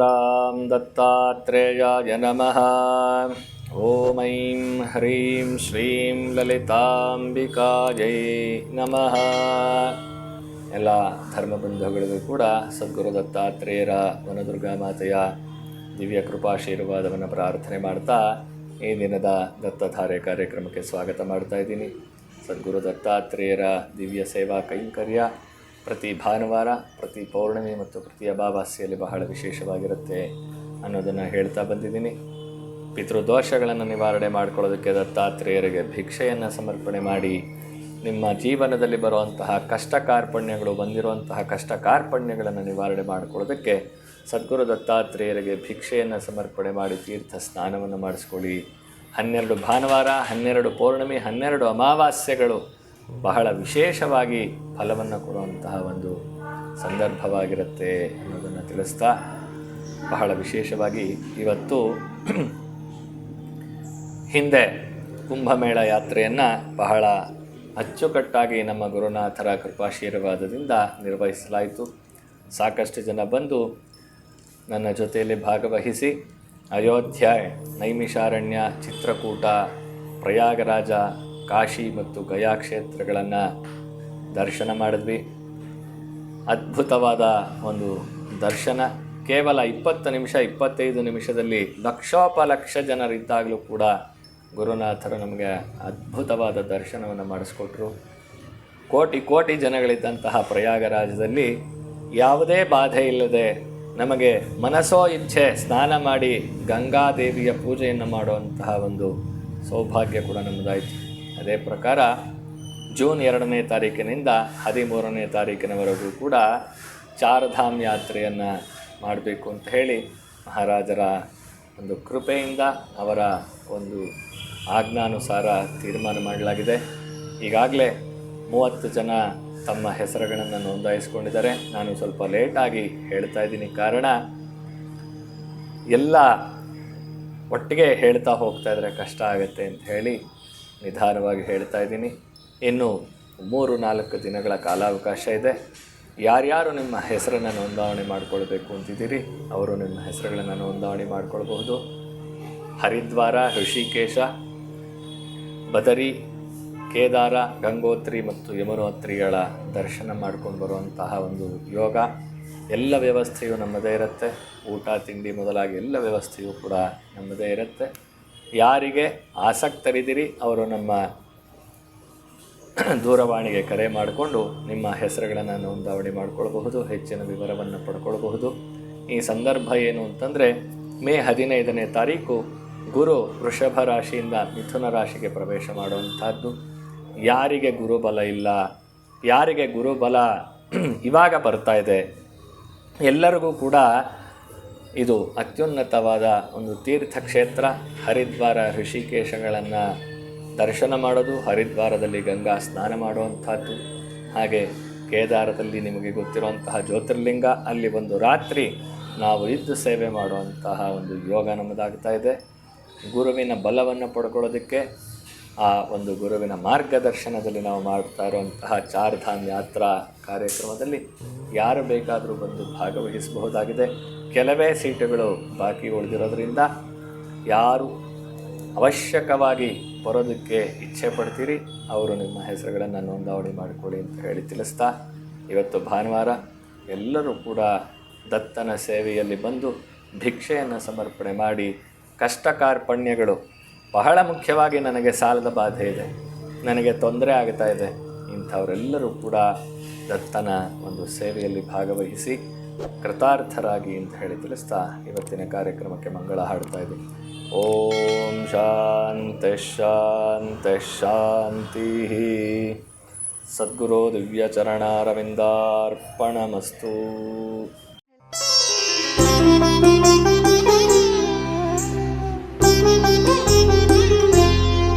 ಶ್ರೀಗುರುಬ್ರಹ್ಮೇಂದ್ರಾಂ ದತ್ತಾತ್ರೇಯಾಯ ನಮಃ. ಓಂ ಐಂ ಹ್ರೀಂ ಶ್ರೀಂ ಲಲಿತಾಂಬಿಕಾಯೈ ನಮಃ. ಎಲ್ಲ ಧರ್ಮಬಂಧುಗಳಿಗೂ ಕೂಡ ಸದ್ಗುರು ದತ್ತಾತ್ರೇಯರ ವನದುರ್ಗಾ ಮಾತೆಯ ದಿವ್ಯ ಕೃಪಾಶೀರ್ವಾದವನ್ನು ಪ್ರಾರ್ಥನೆ ಮಾಡ್ತಾ ಈ ದಿನದ ದತ್ತಧಾರೆ ಕಾರ್ಯಕ್ರಮಕ್ಕೆ ಸ್ವಾಗತ ಮಾಡ್ತಾ ಇದ್ದೀನಿ. ಸದ್ಗುರು ದತ್ತಾತ್ರೇಯರ ದಿವ್ಯ ಸೇವಾ ಕೈಂಕರ್ಯ ಪ್ರತಿ ಭಾನುವಾರ, ಪ್ರತಿ ಪೌರ್ಣಮಿ ಮತ್ತು ಪ್ರತಿ ಅಮಾವಾಸ್ಯೆಯಲ್ಲಿ ಬಹಳ ವಿಶೇಷವಾಗಿರುತ್ತೆ ಅನ್ನೋದನ್ನು ಹೇಳ್ತಾ ಬಂದಿದ್ದೀನಿ. ಪಿತೃದೋಷಗಳನ್ನು ನಿವಾರಣೆ ಮಾಡಿಕೊಳ್ಳೋದಕ್ಕೆ ದತ್ತಾತ್ರೇಯರಿಗೆ ಭಿಕ್ಷೆಯನ್ನು ಸಮರ್ಪಣೆ ಮಾಡಿ ನಿಮ್ಮ ಜೀವನದಲ್ಲಿ ಬರುವಂತಹ ಕಷ್ಟ ಕಾರ್ಪಣ್ಯಗಳು ಬಂದಿರುವಂತಹ ಕಷ್ಟ ಕಾರ್ಪಣ್ಯಗಳನ್ನು ನಿವಾರಣೆ ಮಾಡಿಕೊಳ್ಳೋದಕ್ಕೆ ಸದ್ಗುರು ದತ್ತಾತ್ರೇಯರಿಗೆ ಭಿಕ್ಷೆಯನ್ನು ಸಮರ್ಪಣೆ ಮಾಡಿ ತೀರ್ಥ ಸ್ನಾನವನ್ನು ಮಾಡಿಸ್ಕೊಳ್ಳಿ. 12 ಭಾನುವಾರ, 12 ಪೌರ್ಣಮಿ, 12 ಅಮಾವಾಸ್ಯೆಗಳು ಬಹಳ ವಿಶೇಷವಾಗಿ ಫಲವನ್ನು ಕೊಡುವಂತಹ ಒಂದು ಸಂದರ್ಭವಾಗಿರುತ್ತೆ ಅನ್ನೋದನ್ನು ತಿಳಿಸ್ತಾ, ಬಹಳ ವಿಶೇಷವಾಗಿ ಇವತ್ತು ಹಿಂದೆ ಕುಂಭಮೇಳ ಯಾತ್ರೆಯನ್ನು ಬಹಳ ಅಚ್ಚುಕಟ್ಟಾಗಿ ನಮ್ಮ ಗುರುನಾಥರ ಕೃಪಾಶೀರ್ವಾದದಿಂದ ನಿರ್ವಹಿಸಲಾಯಿತು. ಸಾಕಷ್ಟು ಜನ ಬಂದು ನನ್ನ ಜೊತೆಯಲ್ಲಿ ಭಾಗವಹಿಸಿ ಅಯೋಧ್ಯೆ, ನೈಮಿಷಾರಣ್ಯ, ಚಿತ್ರಕೂಟ, ಪ್ರಯಾಗರಾಜ, ಕಾಶಿ ಮತ್ತು ಗಯಾ ಕ್ಷೇತ್ರಗಳನ್ನು ದರ್ಶನ ಮಾಡಿದ್ವಿ. ಅದ್ಭುತವಾದ ಒಂದು ದರ್ಶನ. ಕೇವಲ 20 ನಿಮಿಷ 25 ನಿಮಿಷದಲ್ಲಿ ಲಕ್ಷೋಪಲಕ್ಷ ಜನರಿದ್ದಾಗಲೂ ಕೂಡ ಗುರುನಾಥರು ನಮಗೆ ಅದ್ಭುತವಾದ ದರ್ಶನವನ್ನು ಮಾಡಿಸ್ಕೊಟ್ರು. ಕೋಟಿ ಜನಗಳಿದ್ದಂತಹ ಪ್ರಯಾಗರಾಜದಲ್ಲಿ ಯಾವುದೇ ಬಾಧೆ ಇಲ್ಲದೆ ನಮಗೆ ಮನಸೋ ಇಚ್ಛೆ ಸ್ನಾನ ಮಾಡಿ ಗಂಗಾದೇವಿಯ ಪೂಜೆಯನ್ನು ಮಾಡುವಂತಹ ಒಂದು ಸೌಭಾಗ್ಯ ಕೂಡ ನಮ್ಮದಾಯಿತು. ಅದೇ ಪ್ರಕಾರ ಜೂನ್ 2ನೇ ತಾರೀಕಿನಿಂದ 13ನೇ ತಾರೀಕಿನವರೆಗೂ ಕೂಡ ಚಾರ್ಧಾಮ್ ಯಾತ್ರೆಯನ್ನು ಮಾಡಬೇಕು ಅಂತ ಹೇಳಿ ಮಹಾರಾಜರ ಒಂದು ಕೃಪೆಯಿಂದ ಅವರ ಒಂದು ಆಜ್ಞಾನುಸಾರ ತೀರ್ಮಾನ ಮಾಡಲಾಗಿದೆ. ಈಗಾಗಲೇ 30 ಜನ ತಮ್ಮ ಹೆಸರುಗಳನ್ನು ನೋಂದಾಯಿಸ್ಕೊಂಡಿದ್ದಾರೆ. ನಾನು ಸ್ವಲ್ಪ ಲೇಟಾಗಿ ಹೇಳ್ತಾ ಇದ್ದೀನಿ, ಕಾರಣ ಎಲ್ಲ ಒಟ್ಟಿಗೆ ಹೇಳ್ತಾ ಹೋಗ್ತಾ ಇದ್ದರೆ ಕಷ್ಟ ಆಗುತ್ತೆ ಅಂತ ಹೇಳಿ ನಿಧಾನವಾಗಿ ಹೇಳ್ತಾ ಇದ್ದೀನಿ. ಇನ್ನು 3-4 ದಿನಗಳ ಕಾಲಾವಕಾಶ ಇದೆ. ಯಾರ್ಯಾರು ನಿಮ್ಮ ಹೆಸರನ್ನು ನೋಂದಾವಣೆ ಮಾಡಿಕೊಳ್ಬೇಕು ಅಂತಿದ್ದೀರಿ ಅವರು ನಿಮ್ಮ ಹೆಸರುಗಳನ್ನು ನೋಂದಾವಣೆ ಮಾಡಿಕೊಳ್ಬಹುದು. ಹರಿದ್ವಾರ, ಋಷಿಕೇಶ, ಬದರಿ, ಕೇದಾರ, ಗಂಗೋತ್ರಿ ಮತ್ತು ಯಮುನೋತ್ರಿಗಳ ದರ್ಶನ ಮಾಡ್ಕೊಂಡು ಬರುವಂತಹ ಒಂದು ಯೋಗ. ಎಲ್ಲ ವ್ಯವಸ್ಥೆಯು ನಮ್ಮದೇ ಇರುತ್ತೆ. ಊಟ ತಿಂಡಿ ಮೊದಲಾಗಿ ಎಲ್ಲ ವ್ಯವಸ್ಥೆಯೂ ಕೂಡ ನಮ್ಮದೇ ಇರುತ್ತೆ. ಯಾರಿಗೆ ಆಸಕ್ತರಿದ್ದೀರಿ ಅವರು ನಮ್ಮ ದೂರವಾಣಿಗೆ ಕರೆ ಮಾಡಿಕೊಂಡು ನಿಮ್ಮ ಹೆಸರುಗಳನ್ನು ನೋಂದಾವಣೆ ಮಾಡಿಕೊಳ್ಬಹುದು, ಹೆಚ್ಚಿನ ವಿವರವನ್ನು ಪಡ್ಕೊಳ್ಬಹುದು. ಈ ಸಂದರ್ಭ ಏನು ಅಂತಂದರೆ, ಮೇ 15ನೇ ತಾರೀಕು ಗುರು ವೃಷಭ ರಾಶಿಯಿಂದ ಮಿಥುನ ರಾಶಿಗೆ ಪ್ರವೇಶ ಮಾಡುವಂಥದ್ದು. ಯಾರಿಗೆ ಗುರುಬಲ ಇಲ್ಲ, ಯಾರಿಗೆ ಗುರುಬಲ ಇವಾಗ ಬರ್ತಾ ಇದೆ, ಎಲ್ಲರಿಗೂ ಕೂಡ ಇದು ಅತ್ಯುನ್ನತವಾದ ಒಂದು ತೀರ್ಥಕ್ಷೇತ್ರ. ಹರಿದ್ವಾರ, ಋಷಿಕೇಶಗಳನ್ನು ದರ್ಶನ ಮಾಡೋದು, ಹರಿದ್ವಾರದಲ್ಲಿ ಗಂಗಾ ಸ್ನಾನ ಮಾಡುವಂಥದ್ದು, ಹಾಗೆ ಕೇದಾರದಲ್ಲಿ ನಿಮಗೆ ಗೊತ್ತಿರುವಂತಹ ಜ್ಯೋತಿರ್ಲಿಂಗ, ಅಲ್ಲಿ ಒಂದು ರಾತ್ರಿ ನಾವು ಇದ್ದು ಸೇವೆ ಮಾಡುವಂತಹ ಒಂದು ಯೋಗ ನಮ್ಮದಾಗ್ತಾ ಇದೆ. ಗುರುವಿನ ಬಲವನ್ನು ಪಡ್ಕೊಳ್ಳೋದಕ್ಕೆ ಆ ಒಂದು ಗುರುವಿನ ಮಾರ್ಗದರ್ಶನದಲ್ಲಿ ನಾವು ಮಾಡ್ತಾ ಇರುವಂತಹ ಚಾರ್ಧಾಮ್ ಯಾತ್ರಾ ಕಾರ್ಯಕ್ರಮದಲ್ಲಿ ಯಾರು ಬೇಕಾದರೂ ಬಂದು ಭಾಗವಹಿಸಬಹುದಾಗಿದೆ. ಕೆಲವೇ ಸೀಟುಗಳು ಬಾಕಿ ಉಳಿದಿರೋದ್ರಿಂದ ಯಾರು ಅವಶ್ಯಕವಾಗಿ ಬರೋದಕ್ಕೆ ಇಚ್ಛೆ ಪಡ್ತೀರಿ ಅವರು ನಿಮ್ಮ ಹೆಸರುಗಳನ್ನು ನೋಂದಾವಣೆ ಮಾಡಿಕೊಳ್ಳಿ ಅಂತ ಹೇಳಿ ತಿಳಿಸ್ತಾ, ಇವತ್ತು ಭಾನುವಾರ ಎಲ್ಲರೂ ಕೂಡ ದತ್ತನ ಸೇವೆಯಲ್ಲಿ ಬಂದು ಭಿಕ್ಷೆಯನ್ನು ಸಮರ್ಪಣೆ ಮಾಡಿ ಕಷ್ಟ ಕಾರ್ಪಣ್ಯಗಳು, ಬಹಳ ಮುಖ್ಯವಾಗಿ ನನಗೆ ಸಾಲದ ಬಾಧೆ ಇದೆ, ನನಗೆ ತೊಂದರೆ ಆಗ್ತಾ ಇದೆ, ಇಂಥವರೆಲ್ಲರೂ ಕೂಡ ದತ್ತನ ಒಂದು ಸೇವೆಯಲ್ಲಿ ಭಾಗವಹಿಸಿ ಕೃತಾರ್ಥರಾಗಿ ಅಂತ ಹೇಳಿ ತಿಳಿಸ್ತಾ ಇವತ್ತಿನ ಕಾರ್ಯಕ್ರಮಕ್ಕೆ ಮಂಗಳ ಹಾಡ್ತಾ ಇದ್ದೀನಿ. ಓಂ ಶಾಂತಿ ಶಾಂತಿ ಶಾಂತಿ. ಸದ್ಗುರು ದಿವ್ಯ ಚರಣಾರವಿಂದಾರ್ಪಣಮಸ್ತು.